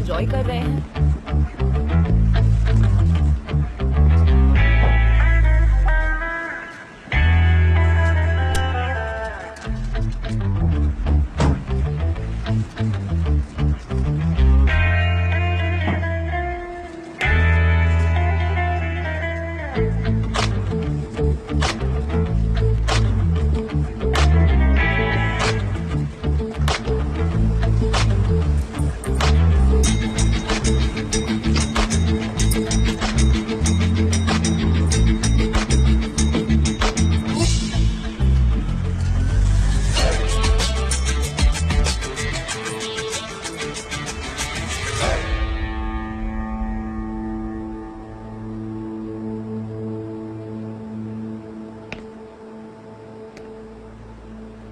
Enjoy कर रहे हैं।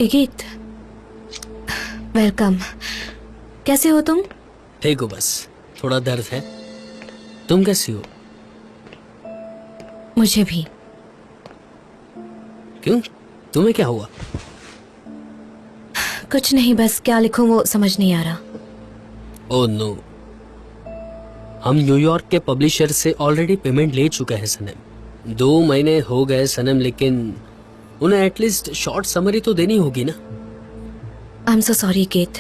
गीत, वेलकम। कैसे हो तुम? ठीक हो, बस थोड़ा दर्द है। तुम कैसी हो? मुझे भी। क्यों, तुम्हें क्या हुआ? कुछ नहीं, बस क्या लिखूं वो समझ नहीं आ रहा। ओह नो, हम न्यूयॉर्क के पब्लिशर से ऑलरेडी पेमेंट ले चुके हैं सनम। 2 महीने हो गए सनम, लेकिन उन्हें एटलीस्ट शॉर्ट समरी तो देनी होगी ना। आई एम सो सॉरी गीत।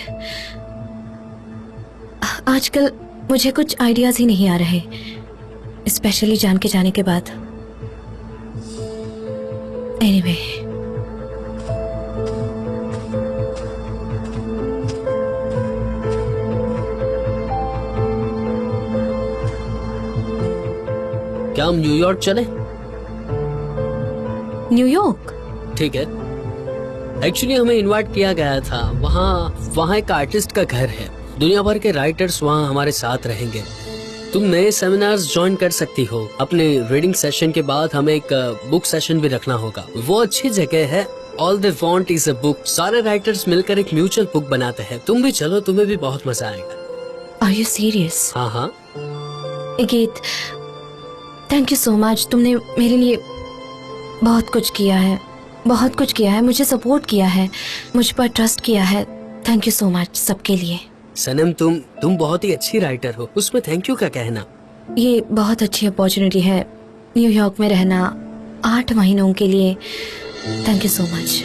आजकल मुझे कुछ आइडियाज ही नहीं आ रहे, स्पेशली जान के जाने के बाद। एनीवे, क्या हम न्यूयॉर्क चले? न्यूयॉर्क? ठीक है। एक्चुअली हमें इनवाइट किया गया था। वहाँ एक आर्टिस्ट का घर है। दुनिया भर के राइटर्स वहाँ हमारे साथ रहेंगे। तुम नए सेमिनार्स ज्वाइन कर सकती हो। अपने रीडिंग सेशन के बाद हमें एक बुक सेशन भी रखना होगा। वो अच्छी जगह है। All they want is a book. सारे राइटर्स मिलकर एक म्यूचुअल बुक बनाते हैं। तुम भी चलो, तुम्हें भी बहुत मजा आएगा। Are you serious? हाँ हाँ। गीत, थैंक यू सो मच। तुमने मेरे लिए बहुत कुछ किया है, बहुत कुछ किया है। मुझे सपोर्ट किया है, मुझ पर ट्रस्ट किया है। थैंक यू सो मच सबके लिए। सनम, तुम बहुत ही अच्छी राइटर हो, उसमें थैंक यू का कहना। ये बहुत अच्छी अपॉर्चुनिटी है, न्यूयॉर्क में रहना 8 महीनों के लिए। Thank you so much.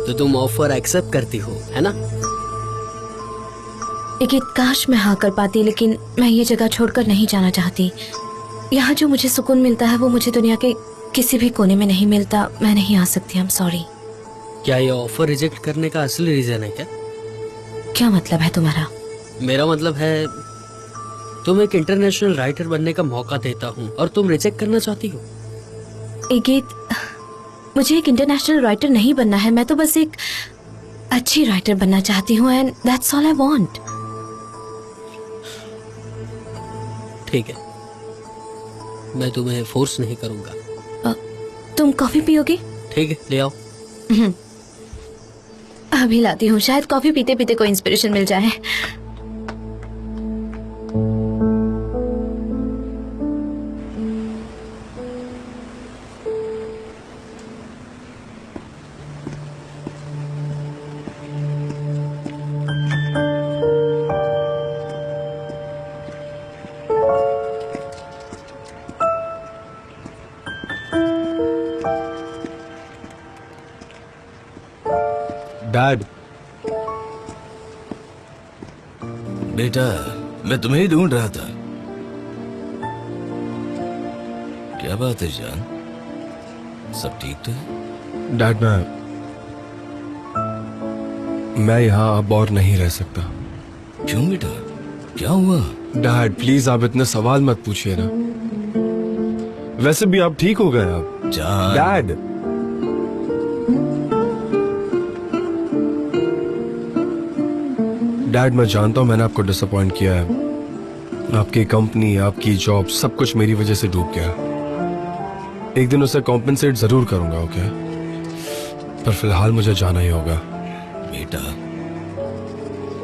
तो तुम ऑफर एक्सेप्ट करती हो, है ना? लेकिन काश मैं हाँ कर पाती, लेकिन मैं ये जगह छोड़कर नहीं जाना चाहती। यहाँ जो मुझे सुकून मिलता है वो मुझे दुनिया के किसी भी कोने में नहीं मिलता। मैं नहीं आ सकती। I am sorry. क्या ये ऑफर रिजेक्ट करने का असली रीजन है क्या? क्या मतलब है तुम्हारा? मेरा मतलब है तुम एक इंटरनेशनल राइटर बनने का मौका देता हूँ और तुम रिजेक्ट करना चाहती हो। गीत, मुझे एक इंटरनेशनल राइटर नहीं बनना है। मैं तो बस एक अच्छी राइटर बनना चाहती हूँ, and that's all I want. ठीक है, मैं तुम्हें फोर्स नहीं करूंगा। तुम कॉफी पियोगे? ठीक है, ले आओ। अभी लाती हूँ। शायद कॉफी पीते पीते कोई इंस्पिरेशन मिल जाए। डैड। बेटा, मैं तुम्हें ही ढूंढ रहा था। क्या बात है जान, सब ठीक तो है? डैड, मैं यहाँ अब और नहीं रह सकता। क्यों बेटा, क्या हुआ? डैड प्लीज, आप इतने सवाल मत पूछिए ना। वैसे भी आप ठीक हो गए अब। जान। डैड, डैड मैं जानता हूँ मैंने आपको डिसअपॉइंट किया है। आपकी कंपनी, आपकी जॉब, सब कुछ मेरी वजह से डूब गया। एक दिन उसे कॉम्पेंसेट जरूर करूंगा, ओके? पर फिलहाल मुझे जाना ही होगा। बेटा,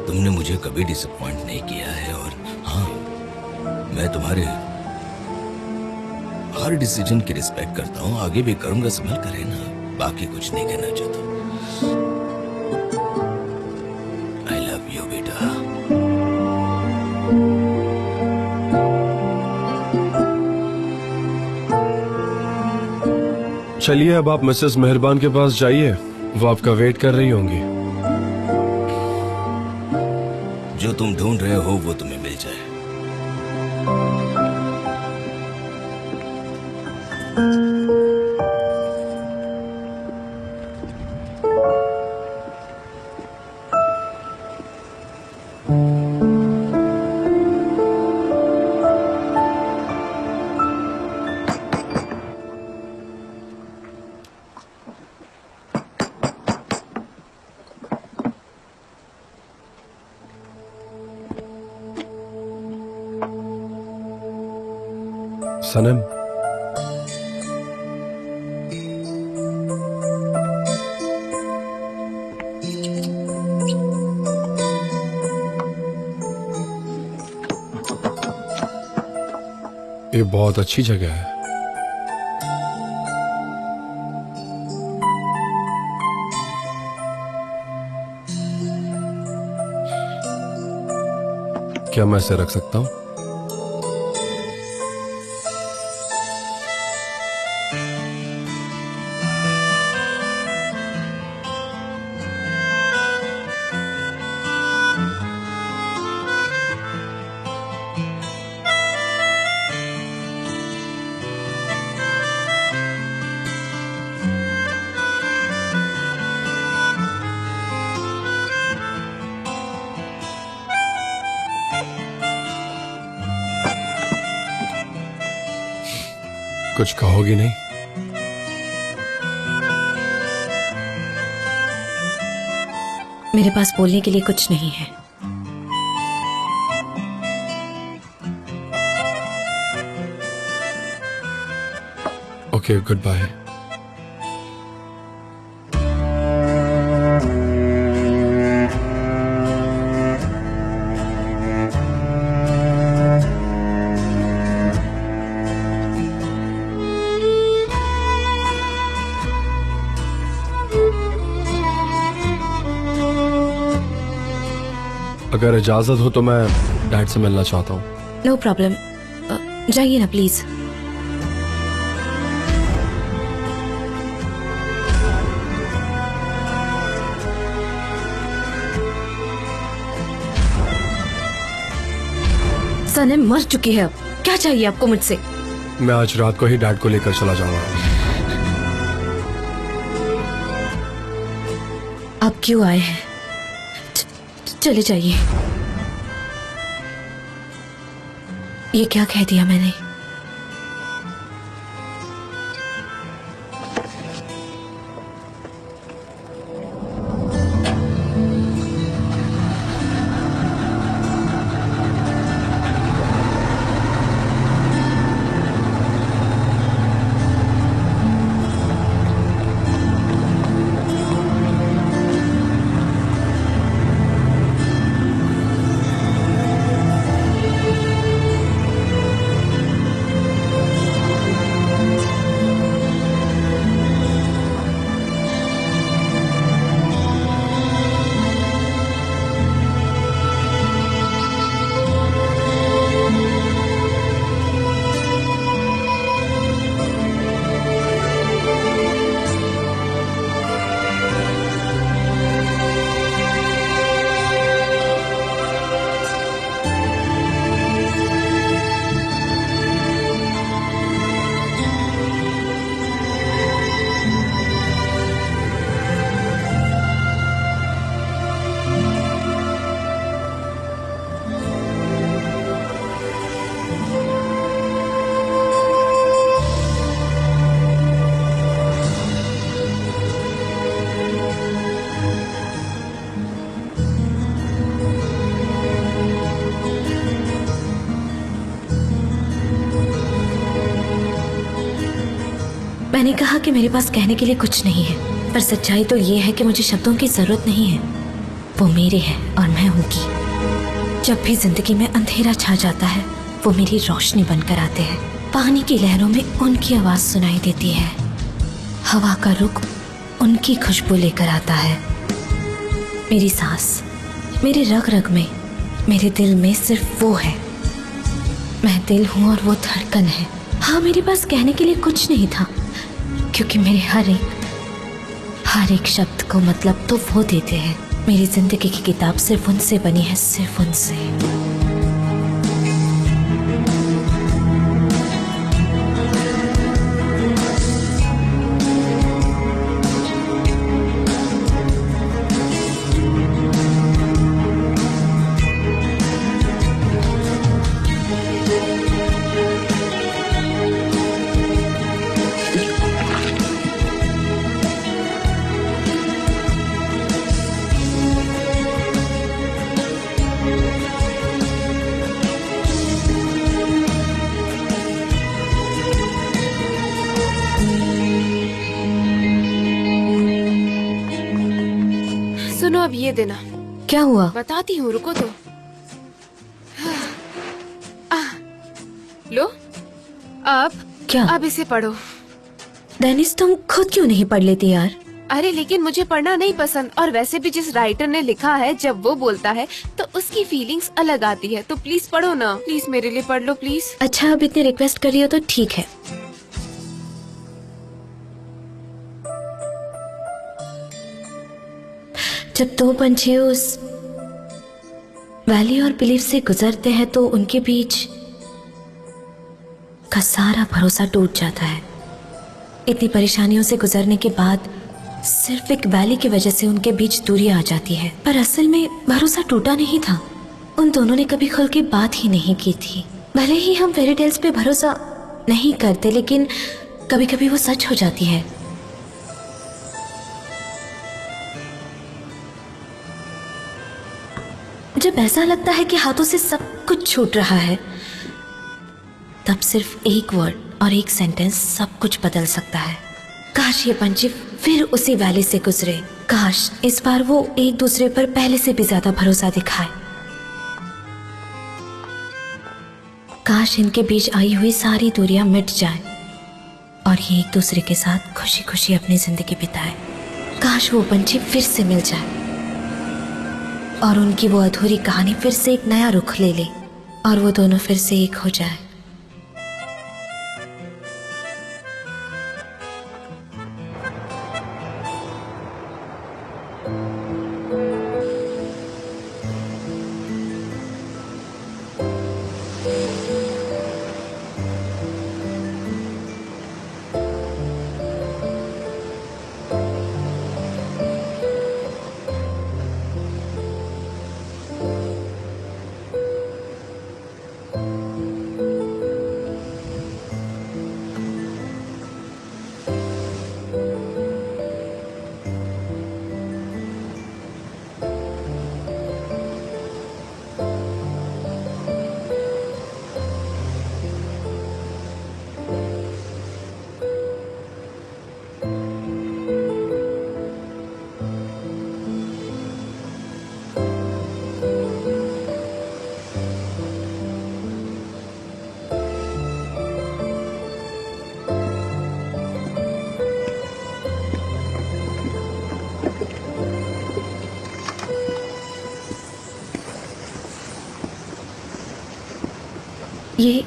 तुमने मुझे कभी डिसअपॉइंट नहीं किया है, और हाँ, मैं तुम्हारे हर डिसीजन की रिस्पेक्ट करता हूँ, आगे भी करूंगा, संभल कर रहना, बाकी कुछ नहीं कहना चाहता। आई लव यू बेटा। चलिए अब आप मिसेस मेहरबान के पास जाइए, वो आपका वेट कर रही होंगी। जो तुम ढूंढ रहे हो वो तुम्हें मिल जाए। सनम, ये बहुत अच्छी जगह है। क्या मैं इसे रख सकता हूं? कुछ कहोगी नहीं? मेरे पास बोलने के लिए कुछ नहीं है। Okay, good bye. अगर इजाजत हो तो मैं डैड से मिलना चाहता हूँ। नो प्रॉब्लम, जाइए ना प्लीज। सनम मर चुकी है, अब क्या चाहिए आपको मुझसे? मैं आज रात को ही डैड को लेकर चला जाऊंगा। आप क्यों आए हैं? चले जाइए। ये क्या कह दिया मैंने? मैंने कहा कि मेरे पास कहने के लिए कुछ नहीं है, पर सच्चाई तो ये है कि मुझे शब्दों की जरूरत नहीं है। वो मेरे हैं और मैं उनकी। जब भी जिंदगी में अंधेरा छा जाता है वो मेरी रोशनी बनकर आते हैं। पानी की लहरों में उनकी आवाज सुनाई देती है। हवा का रुख उनकी खुशबू लेकर आता है। मेरी सांस मेरे रग रग में, मेरे दिल में सिर्फ वो है। मैं दिल हूं और वो धड़कन है। हाँ, मेरे पास कहने के लिए कुछ नहीं था, क्योंकि मेरे हर एक शब्द को मतलब तो वो देते हैं। मेरी जिंदगी की किताब सिर्फ उनसे बनी है, सिर्फ उनसे। सुनो, अब ये देना। क्या हुआ? बताती हूँ, रुको तो। लो, अब क्या? अब इसे पढ़ो। डेनिस, तुम खुद क्यों नहीं पढ़ लेती यार? अरे लेकिन मुझे पढ़ना नहीं पसंद, और वैसे भी जिस राइटर ने लिखा है, जब वो बोलता है तो उसकी फीलिंग्स अलग आती है। तो प्लीज पढ़ो ना, प्लीज मेरे लिए पढ़ लो प्लीज। अच्छा, अब इतनी रिक्वेस्ट कर रही हो तो ठीक है। जब दो पंछी उस वैली और बिलीफ से गुजरते हैं तो उनके बीच का सारा भरोसा टूट जाता है। इतनी परेशानियों से गुजरने के बाद सिर्फ एक वैली की वजह से उनके बीच दूरी आ जाती है। पर असल में भरोसा टूटा नहीं था। उन दोनों ने कभी खुल के बात ही नहीं की थी। भले ही हम फेरी टेल्स पे भरोसा नहीं करते, लेकिन कभी कभी वो सच हो जाती है। जब ऐसा लगता है कि हाथों से सब कुछ छूट रहा है, तब सिर्फ एक वर्ड और एक सेंटेंस सब कुछ बदल सकता है। काश ये पंछी फिर उसी वैली से गुजरे। काश इस बार वो एक दूसरे पर पहले से भी ज्यादा भरोसा दिखाए। काश इनके बीच आई हुई सारी दूरियां मिट जाएं और ये एक दूसरे के साथ खुशी खुशी अपनी जिंदगी बिताए। काश वो पंछी फिर से मिल जाए और उनकी वो अधूरी कहानी फिर से एक नया रुख ले ले और वो दोनों फिर से एक हो जाए। ये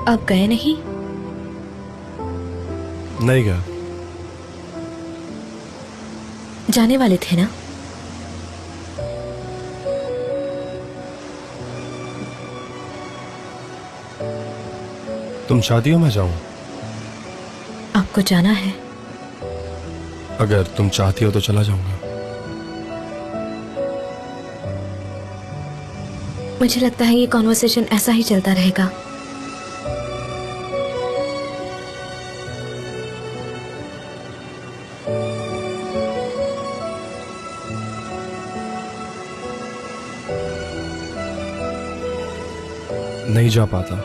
अब गए नहीं? नहीं गया। जाने वाले थे ना? तुम चाहती हो मैं जाऊं? आपको जाना है? अगर तुम चाहती हो तो चला जाऊंगा। मुझे लगता है ये कॉन्वर्सेशन ऐसा ही चलता रहेगा। नहीं जा पाता।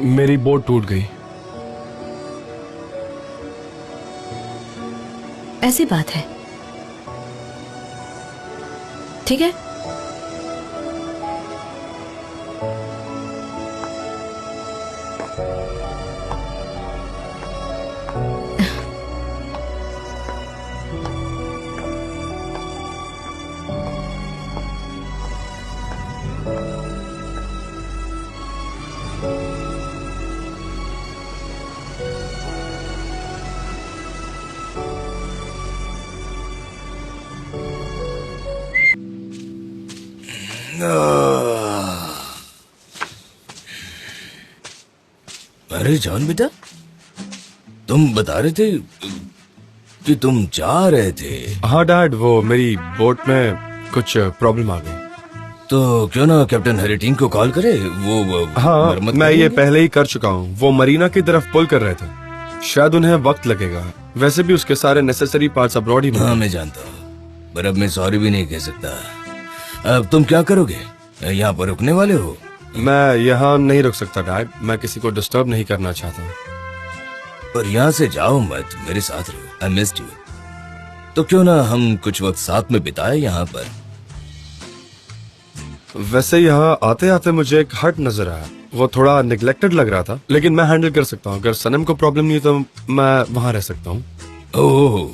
मेरी बोट टूट गई। ऐसी बात है, ठीक है। अरे जान बेटा, तुम बता रहे थे कि तुम जा रहे थे। हाँ डैड, वो मेरी बोट में कुछ प्रॉब्लम आ गई। तो क्यों ना कैप्टन हैरिटीन को कॉल करे, वो हाँ, मरम्मत मैं ये करेंगे। पहले ही कर चुका हूँ। वो मरीना की तरफ पुल कर रहे थे, शायद उन्हें वक्त लगेगा। वैसे भी उसके सारे नेसेसरी पार्ट्स अब्रॉड ही हाँ मैं जानता हूँ, पर अब मैं सॉरी भी नहीं कह सकता। अब तुम क्या करोगे, यहाँ पर रुकने वाले हो? मैं यहाँ नहीं रुक सकता डैड, मैं किसी को डिस्टर्ब नहीं करना चाहता। पर यहाँ से जाओ मत, मेरे साथ रहो। I missed you. तो क्यों ना हम कुछ वक्त साथ में बिताए यहाँ पर। वैसे यहाँ आते आते मुझे एक हट नजर आया, वो थोड़ा निगलेक्टेड लग रहा था, लेकिन मैं हैंडल कर सकता हूँ। अगर सनम को प्रॉब्लम नहीं तो मैं वहाँ रह सकता हूँ। ओह,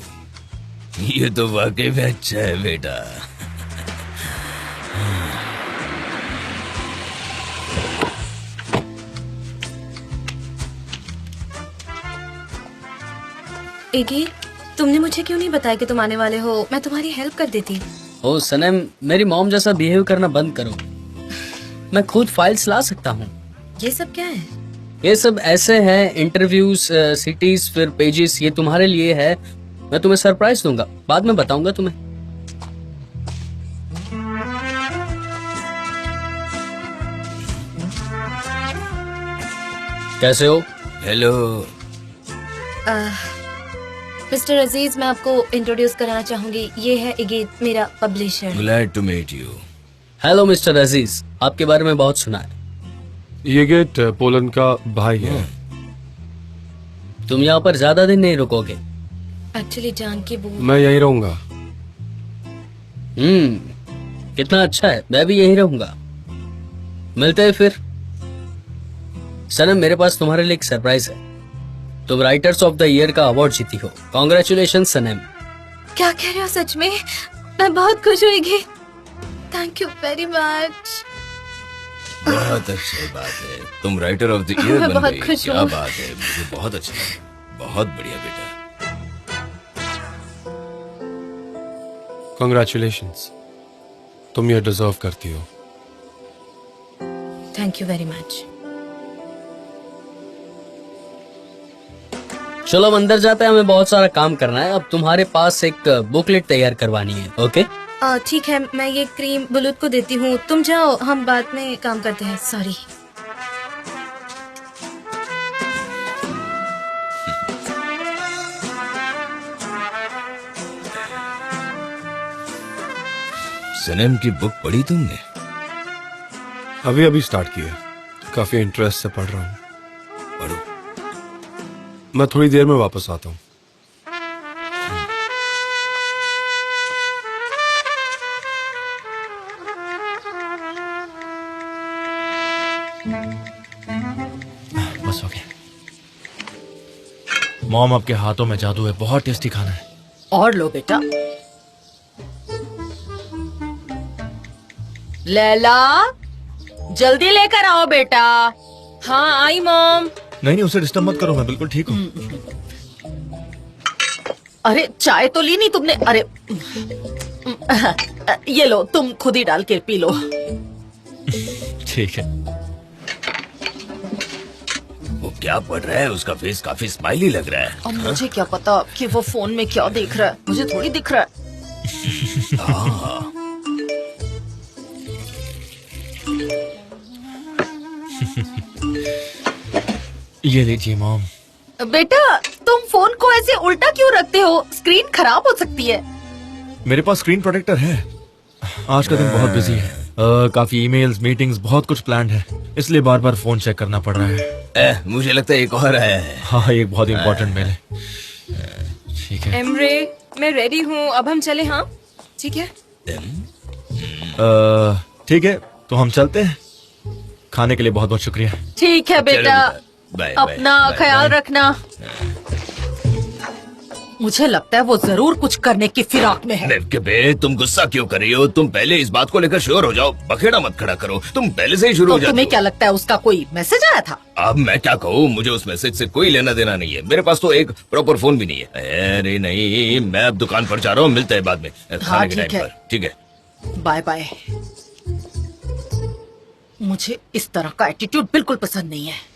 ये तो वाकई में अच्छा है बेटा। इगी, तुमने मुझे क्यों नहीं बताया कि तुम आने वाले हो? मैं तुम्हारी हेल्प कर देती। ओ सनम, मेरी मॉम जैसा बिहेव करना बंद करो। मैं खुद फाइल्स ला सकता हूँ। ये सब क्या है? ये सब ऐसे हैं, इंटरव्यूज, सिटीज, फिर पेजेस। ये तुम्हारे लिए है, मैं तुम्हें सरप्राइज दूंगा, बाद में बताऊंगा तुम्हें। कैसे हो? हेलो। मिस्टर अजीज, मैं आपको इंट्रोड्यूस कराना चाहूंगी। ये है इगीत, मेरा publisher. Glad to meet you. Hello mister Aziz, आपके बारे में बहुत सुना है। ये गेट पोलन का भाई है। तुम यहाँ पर ज्यादा दिन नहीं रुकोगे। एक्चुअली जान की वो मैं यहीं रहूंगा। कितना अच्छा है, मैं भी यहीं रहूंगा। मिलते हैं फिर। सनम, मेरे पास तुम्हारे लिए एक सरप्राइज है। तुम राइटर्स ऑफ द ईयर का अवार्ड जीती हो। कॉन्ग्रेचुलेशन सनम। क्या कह रहे हो? सच में मैं बहुत खुश हुई। Thank you very much. बहुत अच्छी बात है, तुम राइटर ऑफ द ईयर मैं बन बहुत गई। खुश क्या हूँ। बात है, मुझे बहुत अच्छा लगा। बहुत बढ़िया बेटा। कॉन्ग्रेचुलेशंस, तुम ये डिजर्व करती हो। Thank you very much. चलो अब अंदर जाते हैं, हमें बहुत सारा काम करना है। अब तुम्हारे पास एक बुकलेट तैयार करवानी है। ओके? ठीक है, मैं ये क्रीम बुलुत को देती हूँ, तुम जाओ, हम बाद में काम करते हैं। सॉरी। सनम की बुक पढ़ी तुमने? अभी अभी स्टार्ट किया, काफी इंटरेस्ट से पढ़ रहा हूँ। पढ़ो। मैं थोड़ी देर में वापस आता हूँ। बस हो गया। मॉम, आपके हाथों में जादू है, बहुत टेस्टी खाना है। और लो बेटा। लैला, जल्दी लेकर आओ बेटा। हाँ आई मॉम। नहीं, उसे डिस्टर्ब मत करो, मैं बिल्कुल ठीक हूँ। अरे चाय तो ली नहीं तुमने? अरे ये लो, तुम खुद ही डाल के पी लो। ठीक है। वो क्या पढ़ रहा है? उसका फेस काफी स्माइली लग रहा है। अब मुझे क्या पता कि वो फोन में क्या देख रहा है, मुझे थोड़ी दिख रहा है। ये लीजिए मॉम। बेटा, तुम फोन को ऐसे उल्टा क्यों रखते हो? स्क्रीन खराब हो सकती है। मेरे पास स्क्रीन प्रोटेक्टर है। आज का दिन बहुत बिजी है। काफी ईमेल्स, मीटिंग्स, बहुत कुछ प्लान्ड है, इसलिए बार बार फोन चेक करना पड़ रहा है। मुझे लगता है एक और आया है। हाँ, एक बहुत इंपॉर्टेंट मेल है। ठीक है। एमरे, मैं रेडी हूँ, अब हम चले। हाँ ठीक है। ठीक है, तो हम चलते हैं। खाने के लिए बहुत बहुत शुक्रिया। ठीक है बेटा, बाय, अपना बाय, ख्याल रखना। मुझे लगता है वो जरूर कुछ करने की फिराक में है। बे, तुम गुस्सा क्यों कर रही हो? तुम पहले इस बात को लेकर श्योर हो जाओ, बखेड़ा मत खड़ा करो। तुम पहले से ही शुरू हो तो जाती तुम्हें हो। क्या लगता है उसका कोई मैसेज आया था? अब मैं क्या कहूँ, मुझे उस मैसेज से कोई लेना देना नहीं है। मेरे पास तो एक प्रॉपर फोन भी नहीं है। अरे नहीं, मैं अब दुकान पर जा रहा हूँ, मिलते हैं बाद में खाने के ठीक टाइम है। पर। ठीक है, बाय बाय। मुझे इस तरह का एटीट्यूड बिल्कुल पसंद नहीं है।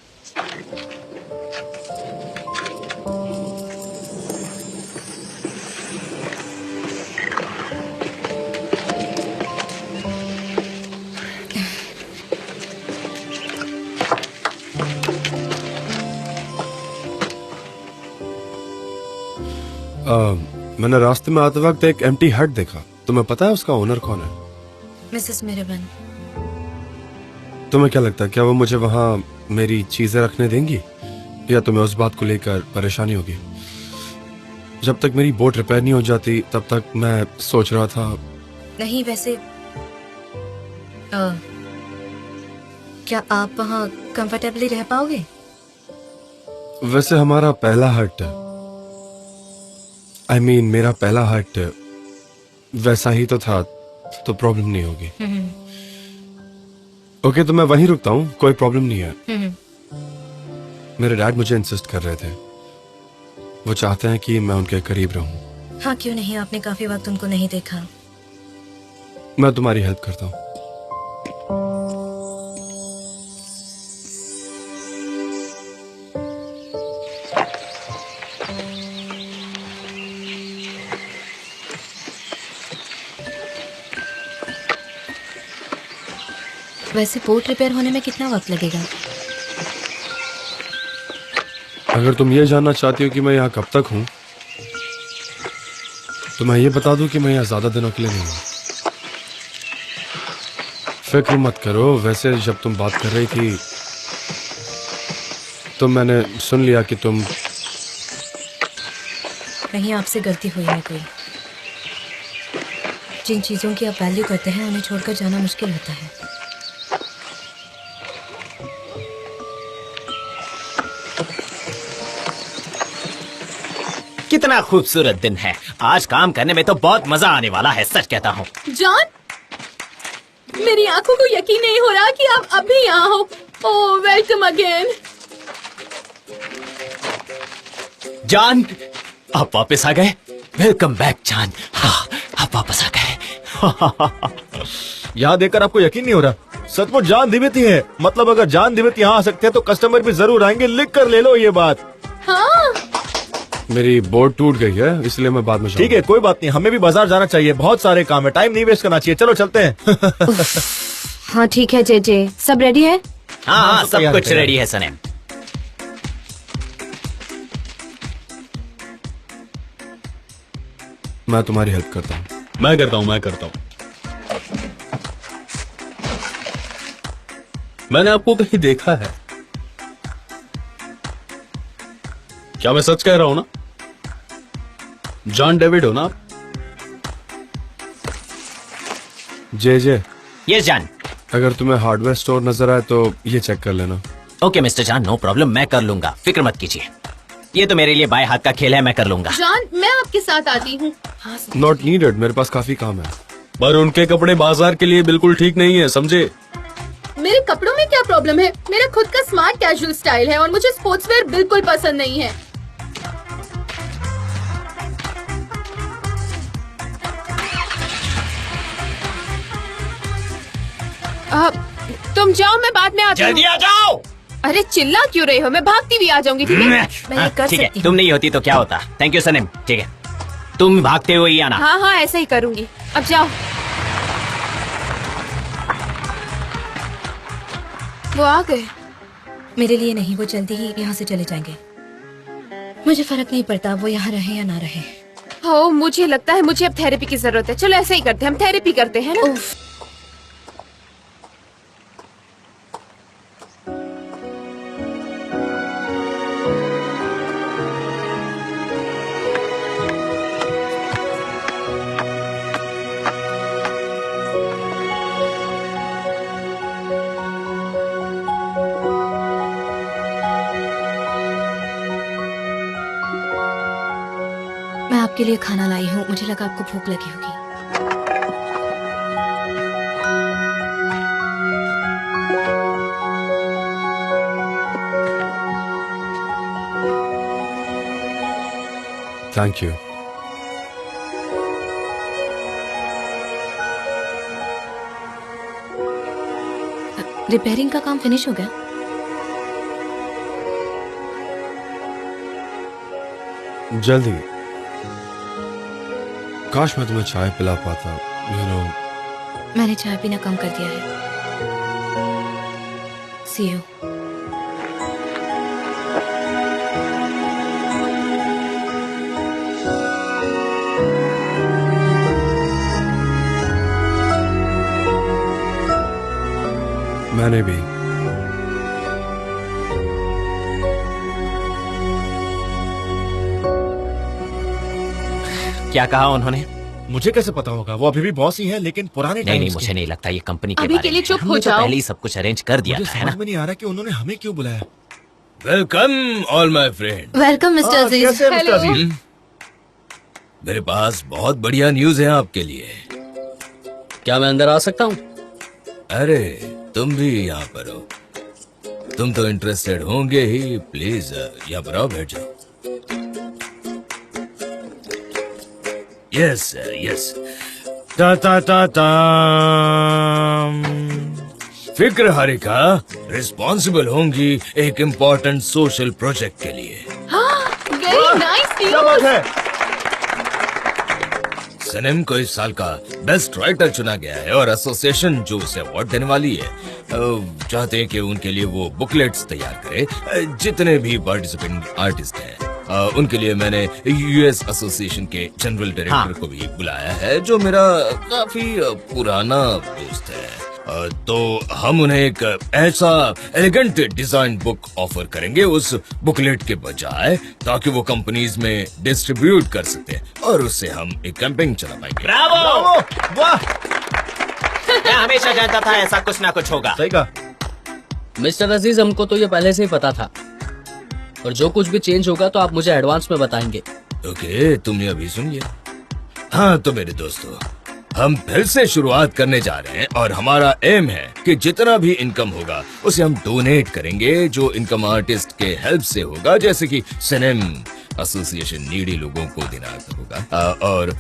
मैंने रास्ते में आते वक्त एक एम्प्टी हट देखा। तुम्हें पता है उसका ओनर कौन है? मिसेस मिरेबन। तुम्हें क्या लगता है, क्या वो मुझे वहाँ मेरी चीजें रखने देंगी, या तुम्हें उस बात को लेकर परेशानी होगी? जब तक मेरी बोट रिपेयर नहीं हो जाती तब तक मैं सोच रहा था। नहीं, वैसे क्या आप वहाँ कंफर्टेबली रह पाओगे? वैसे हमारा पहला हट, I mean, मेरा पहला हट वैसा ही तो था, तो प्रॉब्लम नहीं होगी। ओके, तो मैं वहीं रुकता हूँ, कोई प्रॉब्लम नहीं है। मेरे डैड मुझे इंसिस्ट कर रहे थे, वो चाहते हैं कि मैं उनके करीब रहूं। हाँ, क्यों नहीं, आपने काफी वक्त उनको नहीं देखा। मैं तुम्हारी हेल्प करता हूँ। वैसे बोट रिपेयर होने में कितना वक्त लगेगा? अगर तुम ये जानना चाहती हो कि मैं यहाँ कब तक हूँ, तो मैं ये बता दूं कि मैं यहाँ ज्यादा दिनों के लिए नहीं हूँ। फिक्र मत करो। वैसे जब तुम बात कर रही थी तो मैंने सुन लिया कि तुम। नहीं, आपसे गलती हुई है कोई। जिन चीजों की आप वैल्यू करते हैं उन्हें छोड़कर जाना मुश्किल होता है। कितना खूबसूरत दिन है। आज काम करने में तो बहुत मजा आने वाला है, सच कहता हूँ। जॉन, मेरी आंखों को यकीन नहीं हो रहा कि आप अभी यहाँ हो। ओह, वेलकम अगेन। जान, आप वापस आ गए। वेलकम बैक जान। हाँ, आप वापस आ गए। यहाँ देखकर आपको यकीन नहीं हो रहा? सचमुच जान दिव्यती है। मतलब अगर जान दिव्यती यहाँ आ सकते हैं तो कस्टमर भी जरूर आएंगे। लिख कर ले लो ये बात। हाँ, मेरी बोट टूट गई है, इसलिए मैं बाद में जाऊंगा। ठीक है, कोई बात नहीं, हमें भी बाजार जाना चाहिए, बहुत सारे काम है, टाइम नहीं वेस्ट करना चाहिए। चलो चलते हैं। हाँ ठीक है जे, सब रेडी है? हाँ हाँ, तो सब तैयार कुछ है। रेडी है सनेम। मैं तुम्हारी हेल्प करता हूँ। मैं करता हूँ। मैंने आपको कहीं देखा है। क्या मैं सच कह रहा हूं ना? जॉन डेविड हो ना आप? जे, यस जान। अगर तुम्हें हार्डवेयर स्टोर नजर आए तो ये चेक कर लेना। ओके मिस्टर जान, नो प्रॉब्लम, मैं कर लूंगा, फिक्र मत कीजिए। ये तो मेरे लिए बाएं हाथ का खेल है, मैं कर लूंगा। जॉन, मैं आपके साथ आती हूँ। नॉट नीडेड, मेरे पास काफी काम है। पर उनके कपड़े बाजार के लिए बिल्कुल ठीक नहीं है, समझे? मेरे कपड़ों में क्या प्रॉब्लम है? मेरा खुद का स्मार्ट कैजुअल स्टाइल है और मुझे स्पोर्ट्सवेयर बिल्कुल पसंद नहीं है। तुम जाओ, मैं बाद में आती हूँ। जल्दी आ जाओ। अरे चिल्ला क्यों रही हो? मैं भागती भी आ जाऊंगी, ठीक है? मैं ये कर ठीक है, सकती हूँ। तुम नहीं होती तो क्या होता। थैंक यू सनेम। ठीक है, तुम भागते हुए ही आना। हाँ हाँ, ऐसा ही करूंगी। अब जाओ। वो आ गए। मेरे लिए नहीं, वो जल्दी ही यहाँ से चले जाएंगे। मुझे फर्क नहीं पड़ता वो यहाँ रहे या ना रहे। हो, मुझे लगता है मुझे अब थेरेपी की जरूरत है। चलो ऐसे ही करते हैं, हम थेरेपी करते हैं ना। आपके लिए खाना लाई हूँ, मुझे लगा आपको भूख लगी होगी। Thank you. रिपेयरिंग का काम फिनिश हो गया? जल्दी। काश मैं तुम्हें चाय पिला पाता, यू नो। मैंने चाय पीना कम कर दिया है। सी यू। मैंने भी। क्या कहा उन्होंने? मुझे कैसे पता होगा, वो अभी भी बॉस ही है, लेकिन पुराने नहीं, टाइम्स मुझे नहीं लगता ये कंपनी के अभी बारे के लिए में है। चुप हो हमने तो जाओ। पहले ही सब कुछ अरेंज कर दिया मुझे था, है ना? समझ में नहीं आ रहा कि उन्होंने हमें क्यों बुलाया। Welcome all my friend. Welcome mister Aziz. कैसे हैं, मिस्टर Hello. अजीज? मेरे पास बहुत बढ़िया न्यूज है आपके लिए। क्या मैं अंदर आ सकता हूँ? अरे तुम भी यहाँ पर हो, तुम तो इंटरेस्टेड होंगे ही। प्लीज यहाँ पर आओ, बैठ जाओ। Yes yes. ता ता ता ता। फिक्र हारिका रिस्पॉन्सिबल होंगी एक इम्पोर्टेंट सोशल प्रोजेक्ट के लिए। वेरी नाइस क्या बात है? सनम को इस साल का बेस्ट राइटर चुना गया है और एसोसिएशन जो उसे अवार्ड देने वाली है, चाहते हैं कि उनके लिए वो बुकलेट्स तैयार करे। जितने भी पार्टिसिपेंट आर्टिस्ट हैं उनके लिए मैंने यूएस एसोसिएशन के जनरल डायरेक्टर को भी बुलाया है, जो मेरा काफी पुराना दोस्त है। तो हम उन्हें एक ऐसा एलिगेंट डिजाइन बुक ऑफर करेंगे उस बुकलेट के बजाय, ताकि वो कंपनीज में डिस्ट्रीब्यूट कर सकते हैं और उससे हम एक कैंपेन चला पाएंगे। ब्रावो! वाह, मैं हमेशा जानता था ऐसा कुछ ना कुछ होगा। सही कहा। मिस्टर अजीज, हमको तो ये पहले से ही पता था, और जो कुछ भी चेंज होगा तो आप मुझे एडवांस में बताएंगे। ओके, तुमने अभी सुन लिया। हाँ तो मेरे दोस्तों, हम फिर से शुरुआत करने जा रहे हैं और हमारा एम है कि जितना भी इनकम होगा उसे हम डोनेट करेंगे, जो इनकम आर्टिस्ट के हेल्प से होगा, जैसे कि सनम एसोसिएशन नीडी लोगों को देना होगा। और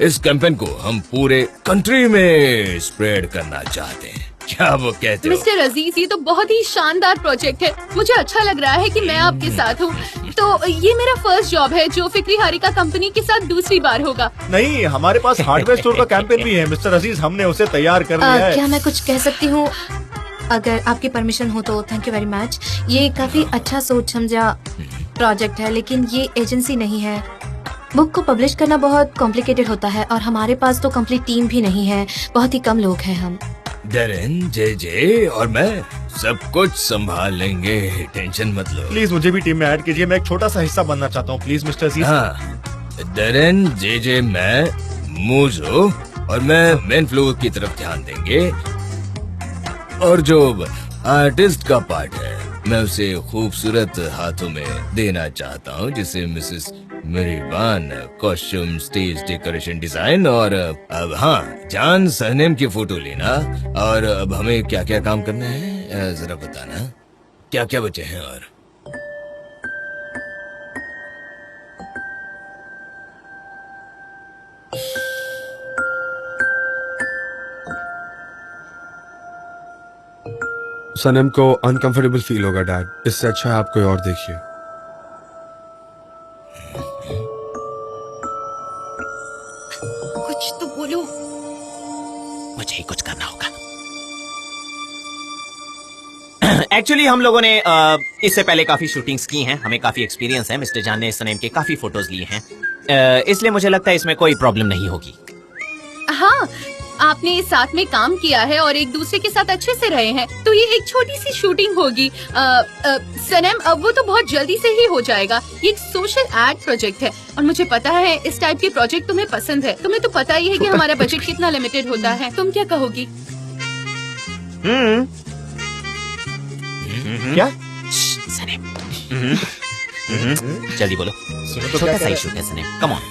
इस कैंपेन को हम पूरे कंट्री में स्प्रेड करना चाहते हैं। क्या वो कहते हो? मिस्टर अजीज, ये तो बहुत ही शानदार प्रोजेक्ट है। मुझे अच्छा लग रहा है कि मैं आपके साथ हूँ। तो ये मेरा फर्स्ट जॉब है जो फिक्री हारिका कंपनी के साथ दूसरी बार होगा। नहीं, हमारे पास हार्डवेयर स्टोर का कैंपेन भी है मिस्टर अजीज, हमने उसे तैयार कर लिया है। क्या मैं कुछ कह सकती हूँ? अगर आपकी परमिशन हो तो। Thank you very much. ये काफी अच्छा सोच समझा प्रोजेक्ट है, लेकिन ये एजेंसी नहीं है। बुक को पब्लिश करना बहुत कॉम्प्लिकेटेड होता है और हमारे पास तो कंप्लीट टीम भी नहीं है, बहुत ही कम लोग हैं हम। डरेन, जे और मैं सब कुछ संभाल लेंगे, टेंशन मत लो। प्लीज मुझे भी टीम में ऐड कीजिए, मैं एक छोटा सा हिस्सा बनना चाहता हूँ, प्लीज मिस्टर अजीज। हाँ, डरेन, जे मैं, मूजो और मैं मेन फ्लोर की तरफ ध्यान देंगे, और जो आर्टिस्ट का पार्ट है मैं उसे खूबसूरत हाथों में देना चाहता हूँ, जिसे मिसेस मेरीबान कॉस्ट्यूम, स्टेज डेकोरेशन, डिजाइन। और अब हाँ, जान सरनेम की फोटो लेना। और अब हमें क्या क्या काम करना है जरा बताना, क्या क्या बचे हैं? और सनम को अनकंफर्टेबल फील होगा डैड, इससे अच्छा है आप कोई और देखिए। कुछ तो बोलो। मुझे ही कुछ करना होगा। एक्चुअली हम लोगों ने इससे पहले काफी शूटिंग्स की हैं, हमें काफी एक्सपीरियंस है। मिस्टर जान ने सनम के काफी फोटोज लिए हैं, इसलिए मुझे लगता है इसमें कोई प्रॉब्लम नहीं होगी। हाँ, आपने साथ में काम किया है और एक दूसरे के साथ अच्छे से रहे हैं, तो ये एक छोटी सी शूटिंग होगी। सनम, अब वो तो बहुत जल्दी से ही हो जाएगा। ये एक सोशल एड प्रोजेक्ट है और मुझे पता है इस टाइप के प्रोजेक्ट तुम्हें पसंद है। तुम्हें तो पता ही है कि हमारा बजट कितना लिमिटेड होता है। तुम क्या कहोगी? क्या? सनम, जल्दी बोलो। छोटा सा इशू है सनम, कम ऑन।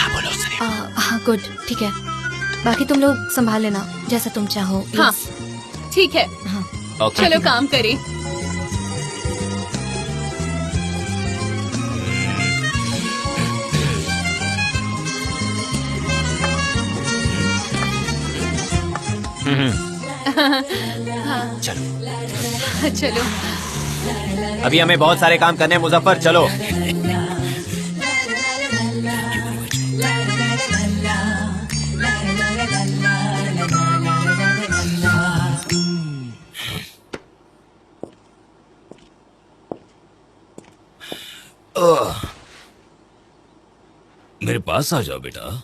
हाँ बोलो सनीम। हाँ गुड, ठीक है। बाकी तुम लोग संभाल लेना जैसा तुम चाहो। हाँ Yes. ठीक है, ओके चलो काम करें। चलो चलो अभी हमें बहुत सारे काम करने हैं मुजफ्फर, चलो। मेरे पास आ जाओ बेटा।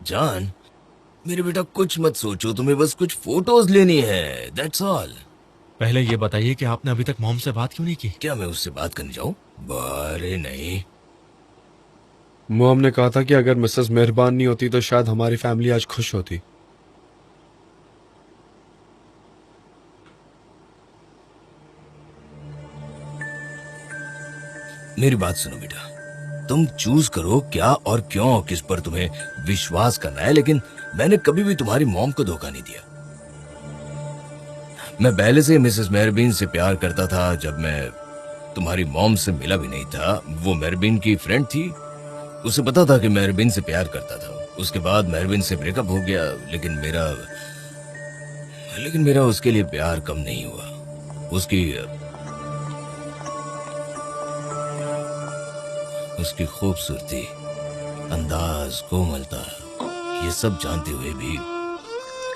जान, मेरे बेटा कुछ मत सोचो, तुम्हें बस कुछ फोटोज लेनी है, दैट्स ऑल। पहले ये बताइए कि आपने अभी तक मॉम से बात क्यों नहीं की? क्या मैं उससे बात करने जाऊं? अरे नहीं, मॉम ने कहा था कि अगर मिसेस मेहरबान नहीं होती तो शायद हमारी फैमिली आज खुश होती। मेरी बात सुनो बेटा, तुम चूज करो क्या और क्यों, किस पर तुम्हें विश्वास करना है, लेकिन मैंने कभी भी तुम्हारी मॉम को धोखा नहीं दिया। मैं पहले से मिसेस मेहरबीन से प्यार करता था। जब मैं तुम्हारी मॉम से मिला भी नहीं था, वो मेहरबीन की फ्रेंड थी, उसे पता था कि मेहरबीन से प्यार करता था। उसके बाद मेहरबीन से ब्रेकअप हो गया, लेकिन मेरा उसके लिए प्यार कम नहीं हुआ। उसकी खूबसूरती, अंदाज, कोमलता, ये सब जानते हुए भी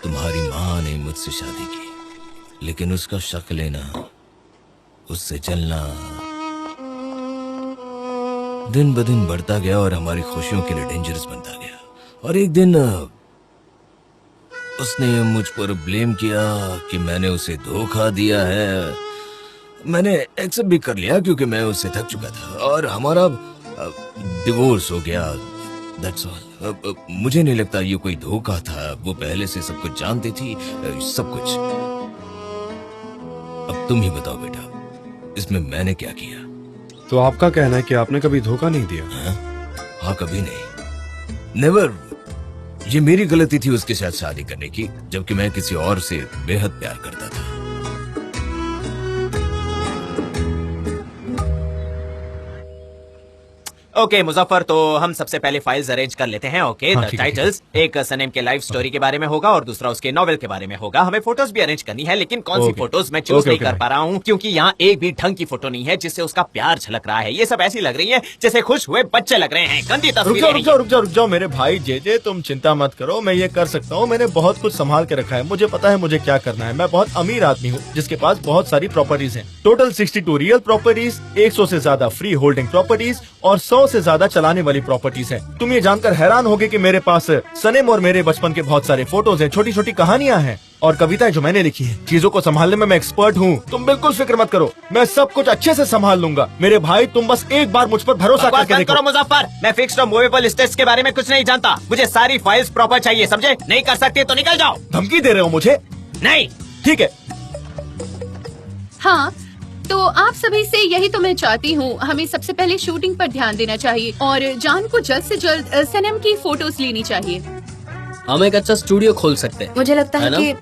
तुम्हारी माँ ने मुझसे शादी की, लेकिन उसका शक लेना, उससे चलना दिन ब दिन बढ़ता गया और हमारी खुशियों के लिए डेंजरस बनता गया। और एक दिन उसने मुझ पर ब्लेम किया कि मैंने उसे धोखा दिया है। मैंने एक्सेप्ट भी कर लिया क्योंकि मैं उससे थक चुका था, और हमारा डिवोर्स हो गया, दैट्स ऑल। मुझे नहीं लगता ये कोई धोखा था, वो पहले से सब कुछ जानती थी, सब कुछ। अब तुम ही बताओ बेटा, इसमें मैंने क्या किया? तो आपका कहना है कि आपने कभी धोखा नहीं दिया? हाँ, कभी नहीं, नेवर। ये मेरी गलती थी उसके साथ शादी करने की, जबकि मैं किसी और से बेहद प्यार करता था। ओके मुजफ्फर, तो हम सबसे पहले फाइल्स अरेंज कर लेते हैं। ओके, हाँ, द ठीक है, टाइटल्स, एक सनेम के लाइफ स्टोरी के बारे में होगा और दूसरा उसके नॉवेल के बारे में होगा। हमें फोटोज भी अरेंज करनी है, लेकिन कौन सी ओके। फोटोज मैं चूज ओके, नहीं ओके कर भाई। पा रहा हूँ, क्योंकि यहाँ एक भी ढंग की फोटो नहीं है जिससे उसका प्यार झलक रहा है। ये सब ऐसी लग रही है जैसे खुश हुए बच्चे लग रहे हैं। गंदी रुक जाओ तस्वीरें रुक हैं जाओ रुक जाओ रुक जाओ मेरे भाई जे, तुम चिंता मत करो, मैं ये कर सकता हूँ। मैंने बहुत कुछ संभाल के रखा है, मुझे पता है मुझे क्या करना है। मैं बहुत अमीर आदमी हूँ जिसके पास बहुत सारी प्रॉपर्टीज हैं। टोटल 62 रियल प्रॉपर्टीज, 100 से ज्यादा फ्री होल्डिंग प्रॉपर्टीज और 100 से ज्यादा चलाने वाली प्रॉपर्टीज हैं। तुम ये जानकर हैरान होगे कि मेरे पास सनेम और मेरे बचपन के बहुत सारे फोटोज हैं, छोटी छोटी कहानियां हैं और कविताएं जो मैंने लिखी हैं। चीजों को संभालने में मैं एक्सपर्ट हूँ, तुम बिल्कुल फिक्र मत करो, मैं सब कुछ अच्छे से संभाल लूंगा। मेरे भाई, तुम बस एक बार मुझ पर भरोसा बकवास करके बंद करो देखो। मुजफ्फर, मैं फिक्स्ड और मूवेबल एस्टेट्स के बारे में कुछ नहीं जानता। मुझे सारी फाइल्स प्रॉपर चाहिए, समझे? नहीं कर सकते तो निकल जाओ। धमकी दे रहे हो मुझे? नहीं, ठीक है, हाँ, तो आप सभी से यही तो मैं चाहती हूँ। हमें सबसे पहले शूटिंग पर ध्यान देना चाहिए और जान को जल्द से जल्द सनम की फोटोज लेनी चाहिए। हम एक अच्छा स्टूडियो खोल सकते हैं। मुझे लगता है है कि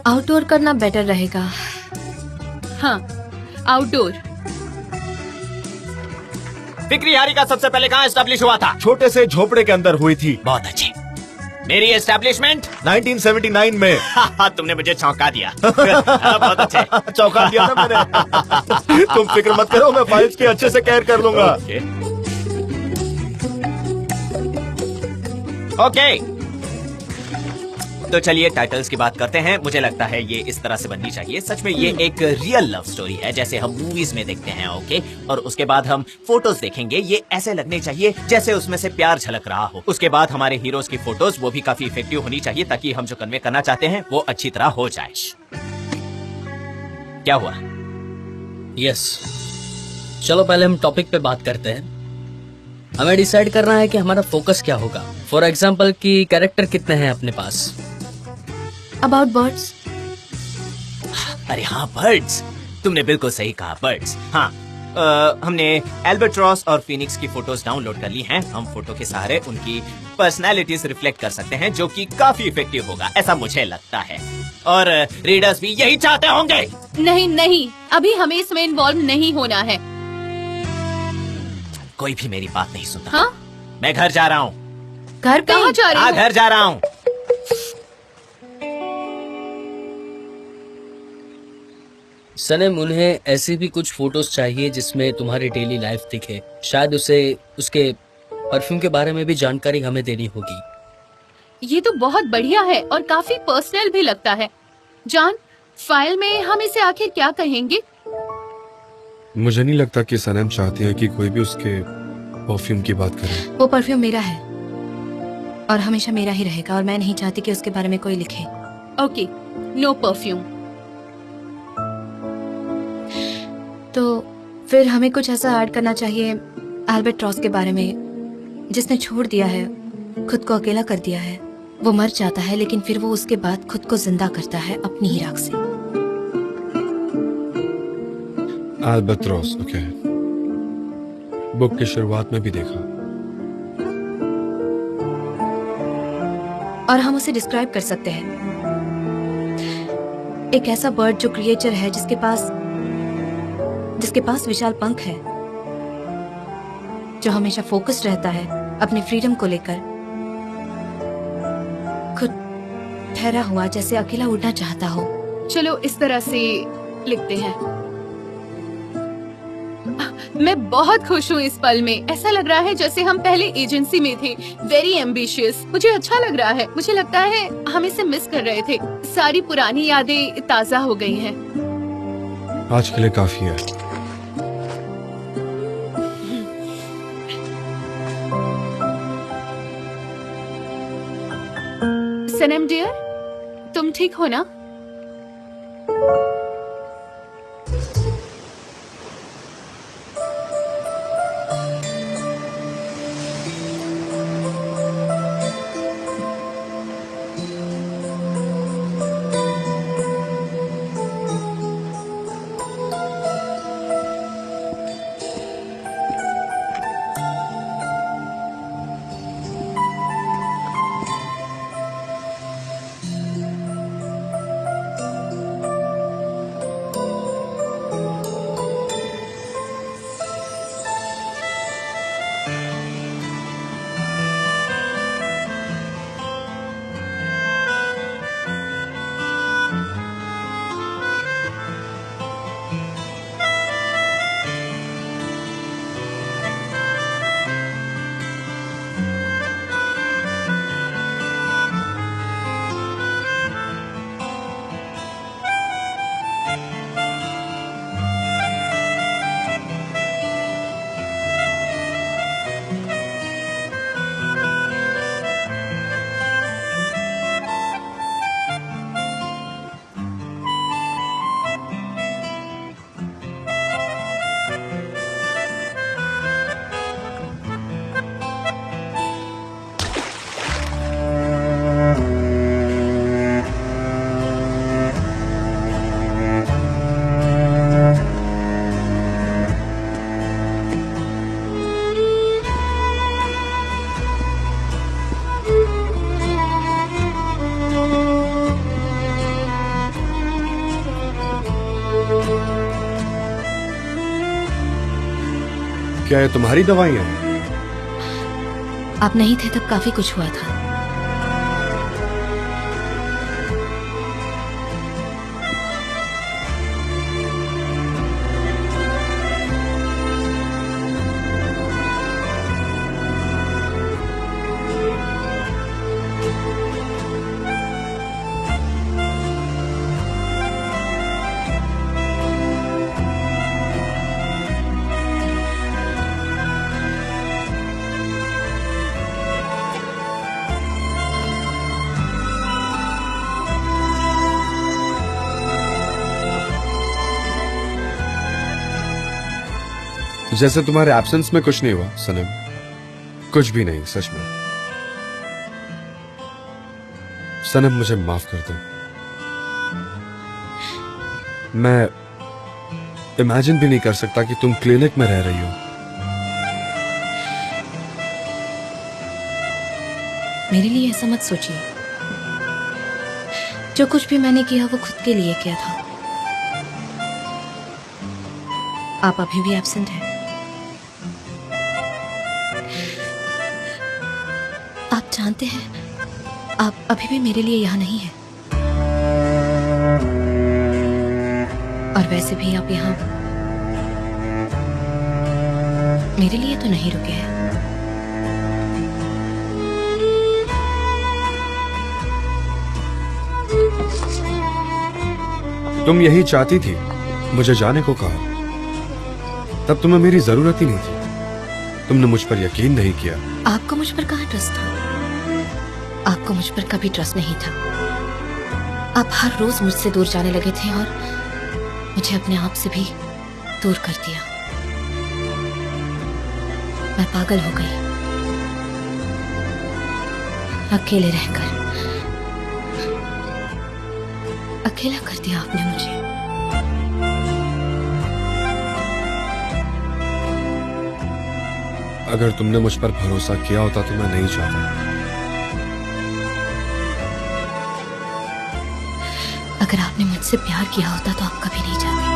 आउटडोर करना बेटर रहेगा। हाँ, आउटडोर। फिक्री हारी का सबसे पहले कहाँ एस्टेब्लिश हुआ था? छोटे से झोपड़े के अंदर हुई थी बहुत अच्छे। मेरी एस्टेब्लिशमेंट 1979 में। तुमने मुझे चौंका दिया। बहुत अच्छे। चौंका दिया ना मैंने। तुम फिक्र मत करो, मैं फाइल्स की अच्छे से केयर कर लूंगा। ओके, तो चलिए टाइटल्स की बात करते हैं। मुझे लगता है ये इस तरह से बननी चाहिए। सच में ये एक रियल लव स्टोरी है जैसे हम मूवीज में देखते हैं। ओके, और उसके बाद हम फोटोज देखेंगे, ये ऐसे लगने चाहिए जैसे उसमें से प्यार झलक रहा हो। उसके बाद हमारे हीरोज की फोटोज वो भी काफी इफेक्टिव होनी चाहिए ताकि हम जो कन्वे करना चाहते हैं वो अच्छी तरह हो जाए। क्या हुआ? यस, चलो पहले हम टॉपिक पे बात करते हैं। हमें डिसाइड करना है कि हमारा फोकस क्या होगा। फॉर एग्जाम्पल कि कैरेक्टर कितने हैं अपने पास। About birds. अरे हाँ, बर्ड्स, तुमने बिल्कुल सही कहा, बर्ड्स। हाँ, हमने एल्बाट्रॉस और फिनिक्स की फोटोज डाउनलोड कर ली हैं। हम फोटो के सहारे उनकी पर्सनैलिटीज रिफ्लेक्ट कर सकते हैं, जो कि काफी इफेक्टिव होगा, ऐसा मुझे लगता है। और रीडर्स भी यही चाहते होंगे। नहीं नहीं, अभी हमें इसमें इन्वॉल्व नहीं होना है। कोई भी मेरी बात नहीं सुनता। हाँ? मैं घर जा रहा हूँ। घर पे? कहाँ जा रहे हाँ, हो? घर जा रहा हूँ। सनम, उन्हें ऐसी भी कुछ फोटोज चाहिए जिसमें तुम्हारी डेली लाइफ दिखे। शायद उसे उसके परफ्यूम के बारे में भी जानकारी हमें देनी होगी। ये तो बहुत बढ़िया है और काफी पर्सनल भी लगता है। जॉन, फाइल में हम इसे आखिर क्या कहेंगे? मुझे नहीं लगता कि सनम चाहती है कि कोई भी उसके परफ्यूम की बात करे। वो परफ्यूम मेरा है और हमेशा मेरा ही रहेगा, और मैं नहीं चाहती कि उसके बारे में कोई लिखे। Okay, no perfume. तो फिर हमें कुछ ऐसा ऐड करना चाहिए एल्बाट्रॉस के बारे में, जिसने छोड़ दिया है, खुद को अकेला कर दिया है। वो मर जाता है लेकिन फिर वो उसके बाद खुद को जिंदा करता है अपनी ही राख से। Albatross, okay. बुक की शुरुआत में भी देखा। और हम उसे डिस्क्राइब कर सकते हैं, एक ऐसा बर्ड जो क्रिएचर है जिसके पास विशाल पंख है, जो हमेशा फोकस्ड रहता है अपनी फ्रीडम को लेकर, खुद ठहरा हुआ जैसे अकेला उड़ना चाहता हो। चलो इस तरह से लिखते हैं। मैं बहुत खुश हूँ इस पल में। ऐसा लग रहा है जैसे हम पहले एजेंसी में थे। Very ambitious. मुझे अच्छा लग रहा है। मुझे लगता है हम इसे मिस कर रहे थे। सारी पुरानी यादें ताजा हो गई हैं। आज के लिए काफी है। सनम डियर, तुम ठीक हो ना? क्या ये तुम्हारी दवाइयाँ हैं? आप नहीं थे तब काफी कुछ हुआ था। जैसे तुम्हारे एब्सेंस में कुछ नहीं हुआ सनम, कुछ भी नहीं, सच में। सनम, मुझे माफ कर दो। मैं इमेजिन भी नहीं कर सकता कि तुम क्लिनिक में रह रही हो। मेरे लिए ऐसा मत सोचिए। जो कुछ भी मैंने किया वो खुद के लिए किया था। आप अभी भी एब्सेंट हैं। आप जानते हैं, आप अभी भी मेरे लिए यहाँ नहीं हैं। और वैसे भी आप यहाँ मेरे लिए तो नहीं रुके हैं। तुम यही चाहती थी, मुझे जाने को कहा। तब तुम्हें मेरी जरूरत ही नहीं थी। तुमने मुझ पर यकीन नहीं किया। आपको मुझ पर कहाँ ट्रस्ट था? आपको मुझ पर कभी ट्रस्ट नहीं था। आप हर रोज मुझसे दूर जाने लगे थे और मुझे अपने आप से भी दूर कर दिया। मैं पागल हो गई, अकेले रहकर। अकेला कर दिया आपने मुझे। अगर तुमने मुझ पर भरोसा किया होता तो मैं नहीं चाहता। अगर आपने मुझसे प्यार किया होता तो आप कभी नहीं चाहते।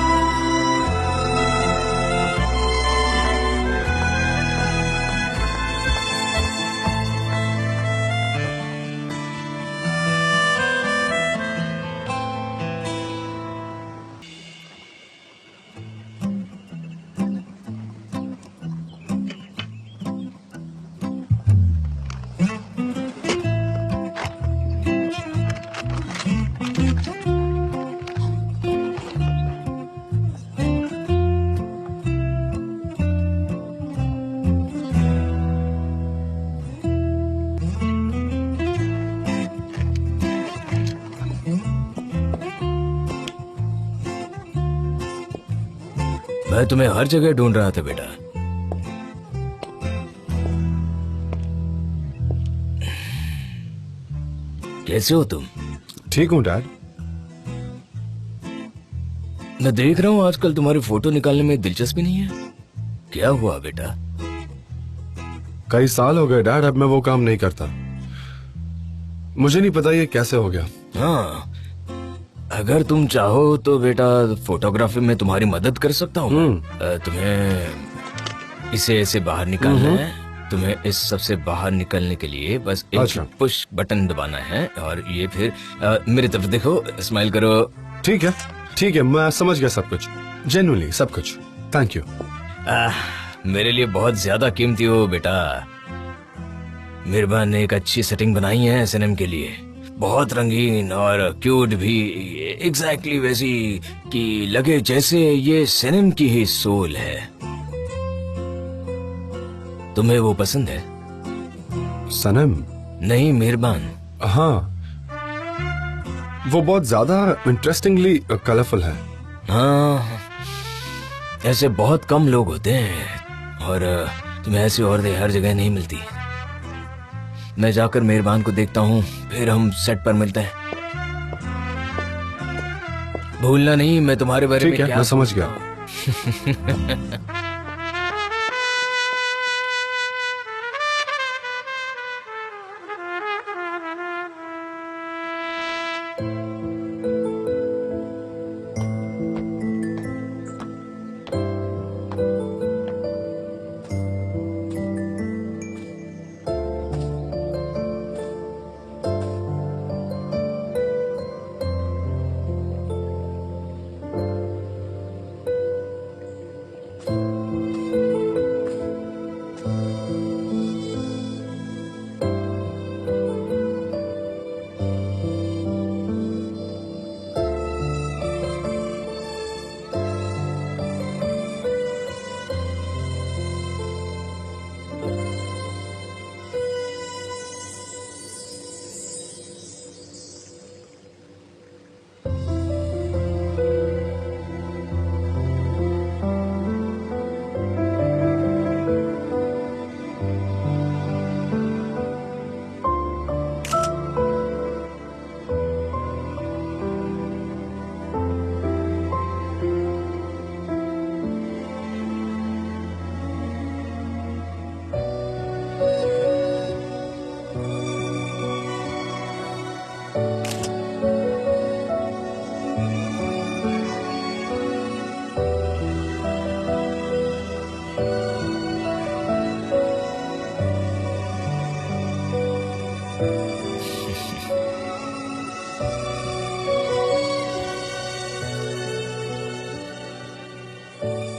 मैं तुम्हें हर जगह ढूंढ रहा था बेटा। कैसे हो तुम? ठीक हूँ डैड। मैं देख रहा हूँ आजकल तुम्हारी फोटो निकालने में दिलचस्पी नहीं है। क्या हुआ बेटा? कई साल हो गए डैड, अब मैं वो काम नहीं करता। मुझे नहीं पता ये कैसे हो गया। हाँ, अगर तुम चाहो तो बेटा फोटोग्राफी में तुम्हारी मदद कर सकता हूँ। तुम्हें इसे ऐसे बाहर निकालना है। तुम्हें इस सबसे बाहर निकलने के लिए बस एक अच्छा। पुश बटन दबाना है और ये फिर मेरी तरफ देखो, स्माइल करो। ठीक है, ठीक है, मैं समझ गया सब कुछ। जेन्युइनली सब कुछ। Thank you. मेरे लिए बहुत ज्यादा कीमती हो बेटा। मिरबान ने एक अच्छी सेटिंग बनाई है सनम के लिए। बहुत रंगीन और क्यूट भी, एग्जैक्टली वैसी कि लगे जैसे ये सनम की ही सोल है। तुम्हें वो पसंद है? सनम? नहीं, मेहरबान। हाँ, वो बहुत ज्यादा इंटरेस्टिंगली कलरफुल है। हाँ, ऐसे बहुत कम लोग होते हैं और तुम्हें ऐसी औरतें हर जगह नहीं मिलती। मैं जाकर मेहरबान को देखता हूँ, फिर हम सेट पर मिलते हैं। भूलना नहीं मैं तुम्हारे बारे में ठीक है, क्या मैं समझ गया।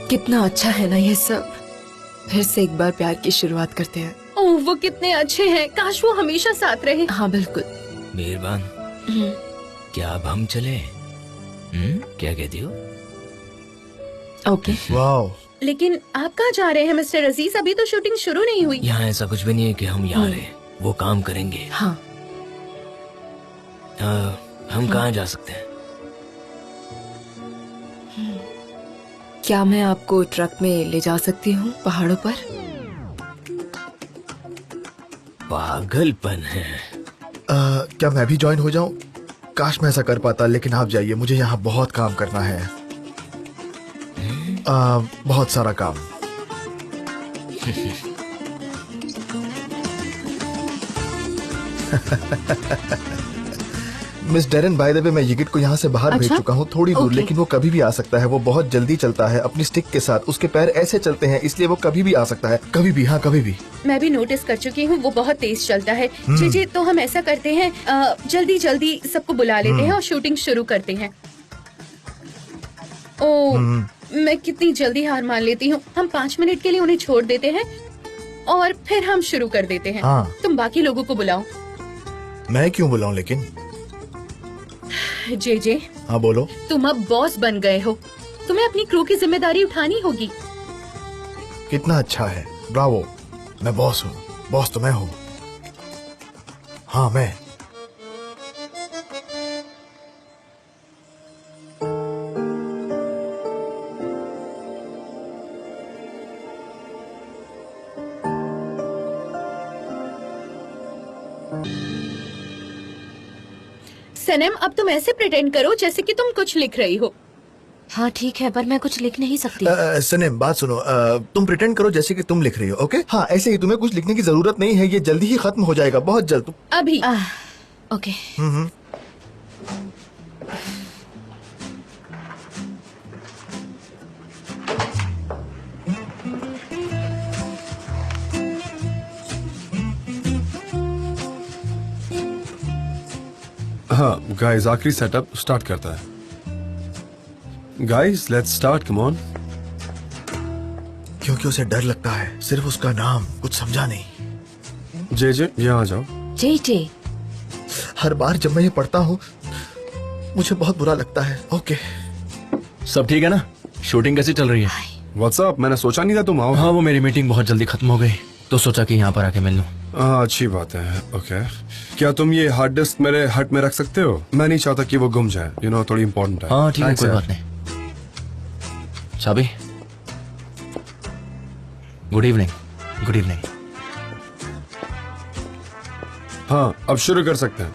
कितना अच्छा है ना ये सब। फिर से एक बार प्यार की शुरुआत करते हैं। ओह वो कितने अच्छे हैं, काश वो हमेशा साथ रहे। हाँ बिल्कुल। मेहरबान, क्या अब हम चले? क्या कहती हो? ओके। वाह, लेकिन आप कहाँ जा रहे हैं मिस्टर अजीज? अभी तो शूटिंग शुरू नहीं हुई। यहाँ ऐसा कुछ भी नहीं है कि हम यहाँ रहे, वो काम करेंगे। हाँ हम कहाँ जा सकते हैं? क्या मैं आपको ट्रक में ले जा सकती हूँ पहाड़ों पर? पागलपन है। क्या मैं भी ज्वाइन हो जाऊं? काश मैं ऐसा कर पाता, लेकिन आप जाइए, मुझे यहाँ बहुत काम करना है। बहुत सारा काम। Miss Darren, by the way मैं यिगिट को यहाँ से बाहर भेज अच्छा? चुका हूँ, थोड़ी दूर, ओके। लेकिन वो कभी भी आ सकता है। वो बहुत जल्दी चलता है अपनी स्टिक के साथ, उसके पैर ऐसे चलते हैं, इसलिए वो कभी भी आ सकता है, कभी भी। हाँ कभी भी। मैं भी नोटिस कर चुकी हूँ, वो बहुत तेज चलता है। जी तो हम ऐसा करते हैं, जल्दी जल्दी सबको बुला लेते हैं और शूटिंग शुरू करते हैं। ओह मैं कितनी जल्दी हार मान लेती हूँ। हम 5 मिनट के लिए उन्हें छोड़ देते हैं और फिर हम शुरू कर देते हैं। हाँ। तुम बाकी लोगों को बुलाओ। मैं क्यों बुलाऊं लेकिन? जे हाँ बोलो। तुम अब बॉस बन गए हो, तुम्हें अपनी क्रू की जिम्मेदारी उठानी होगी। कितना अच्छा है, ब्रावो। मैं बॉस हूँ, बॉस तो मैं हूँ। हाँ मैं। सनम अब तुम ऐसे प्रिटेंड करो जैसे कि तुम कुछ लिख रही हो। हाँ ठीक है, पर मैं कुछ लिख नहीं सकती। सनेम बात सुनो, तुम प्रिटेंड करो जैसे कि तुम लिख रही हो, ओके? हाँ ऐसे ही, तुम्हें कुछ लिखने की जरूरत नहीं है, ये जल्दी ही खत्म हो जाएगा, बहुत जल्द। अभी ओके। हाँ गाइस, आखिरी सेटअप स्टार्ट करता है। Guys let's start, come on. क्योंकि उसे डर लगता है, सिर्फ उसका नाम, कुछ समझा नहीं। जे यहाँ आ जाओ। जे हर बार जब मैं ये पढ़ता हूँ मुझे बहुत बुरा लगता है। ओके सब ठीक है ना? शूटिंग कैसी चल रही है? व्हाट्सअप, मैंने सोचा नहीं था तुम आओ। हाँ वो मेरी मीटिंग बहुत जल्दी खत्म हो गई, तो सोचा कि यहाँ पर आके मिल लूं। हाँ अच्छी बात है। ओके, क्या तुम ये हार्ड डिस्क मेरे हट में रख सकते हो? मैं नहीं चाहता कि वो गुम जाए, थोड़ी इम्पोर्टेंट है। हाँ ठीक है, Thanks कोई यार। बात नहीं। चाबी, गुड इवनिंग। Good evening. हाँ अब शुरू कर सकते हैं।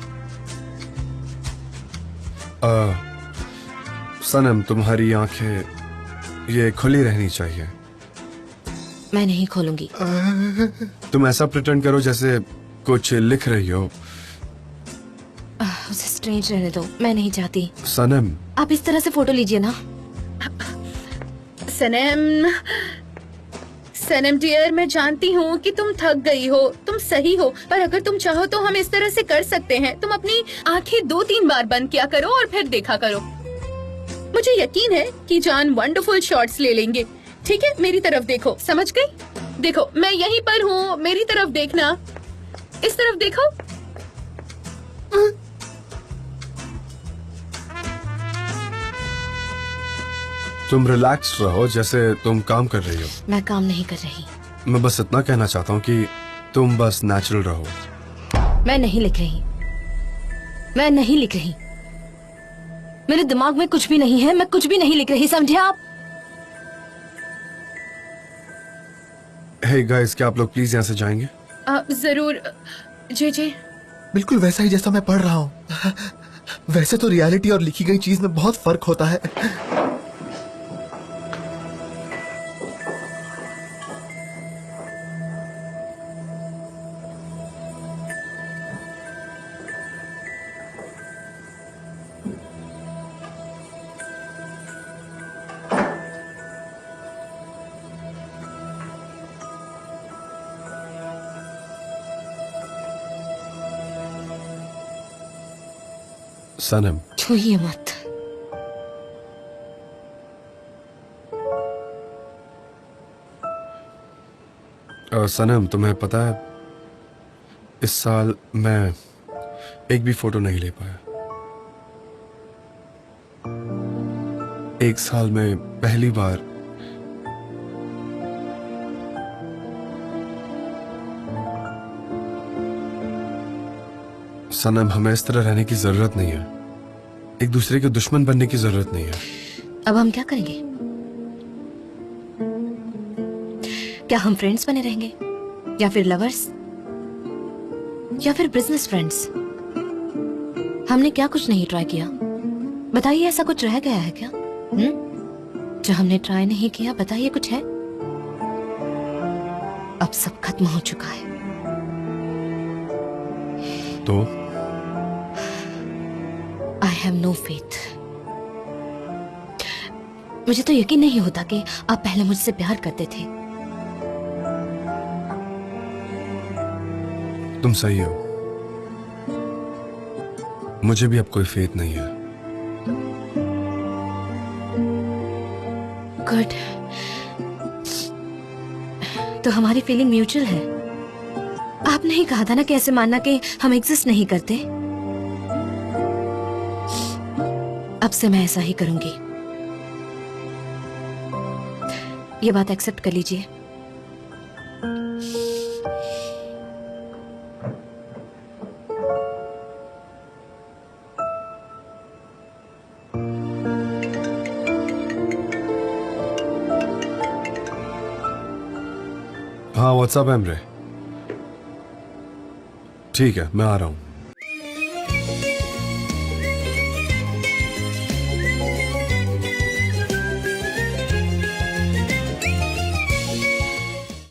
सनम, तुम्हारी आंखें ये खुली रहनी चाहिए। मैं नहीं खोलूंगी। तुम ऐसा प्रिटेंड करो जैसे कुछ लिख रही हो। उसे स्ट्रेंज रहने दो, मैं नहीं चाहती। सनम, आप इस तरह से फोटो लीजिए ना। सनम डियर, मैं जानती हूँ कि तुम थक गई हो, तुम सही हो, पर अगर तुम चाहो तो हम इस तरह से कर सकते हैं। तुम अपनी आंखें 2-3 बार बंद किया करो और फिर देखा करो। मुझे यकीन है कि जान वंडरफुल शॉट्स ले लेंगे। ठीक है, मेरी तरफ देखो, समझ गई? देखो मैं यहीं पर हूँ, मेरी तरफ देखना, इस तरफ देखो। तुम रिलैक्स रहो जैसे तुम काम कर रही हो। मैं काम नहीं कर रही। मैं बस इतना कहना चाहता हूँ कि तुम बस नेचुरल रहो। मैं नहीं लिख रही, मैं नहीं लिख रही। मेरे दिमाग में कुछ भी नहीं है, मैं कुछ भी नहीं लिख रही, समझे आप? हे गाइस, क्या आप लोग प्लीज यहाँ से जाएंगे? जरूर जे। बिल्कुल वैसा ही जैसा मैं पढ़ रहा हूँ। वैसे तो रियलिटी और लिखी गई चीज में बहुत फर्क होता है। सनम, छूइए मत। सनम, तुम्हें पता है इस साल मैं एक भी फोटो नहीं ले पाया। एक साल में पहली बार सनम, हमें इस तरह रहने की जरूरत नहीं है। एक दूसरे के दुश्मन बनने की जरूरत नहीं है। अब हम क्या करेंगे? क्या हम फ्रेंड्स बने रहेंगे, या फिर लवर्स, या फिर बिजनेस फ्रेंड्स? हमने क्या कुछ नहीं ट्राई किया? बताइए, ऐसा कुछ रह गया है क्या? जो हमने ट्राई नहीं किया, बताइए कुछ है? अब सब खत्म हो चुका है। तो आई हैव नो फेथ। मुझे तो यकीन नहीं होता कि आप पहले मुझसे प्यार करते थे। तुम सही हो, मुझे भी अब कोई फेथ नहीं है। गुड, तो हमारी फीलिंग म्यूचुअल है। आपने ही कहा था ना कि ऐसे मानना कि हम एग्जिस्ट नहीं करते। अब से मैं ऐसा ही करूंगी। ये बात एक्सेप्ट कर लीजिए। हाँ, व्हाट्सअप एमरे। ठीक है, मैं आ रहा हूं।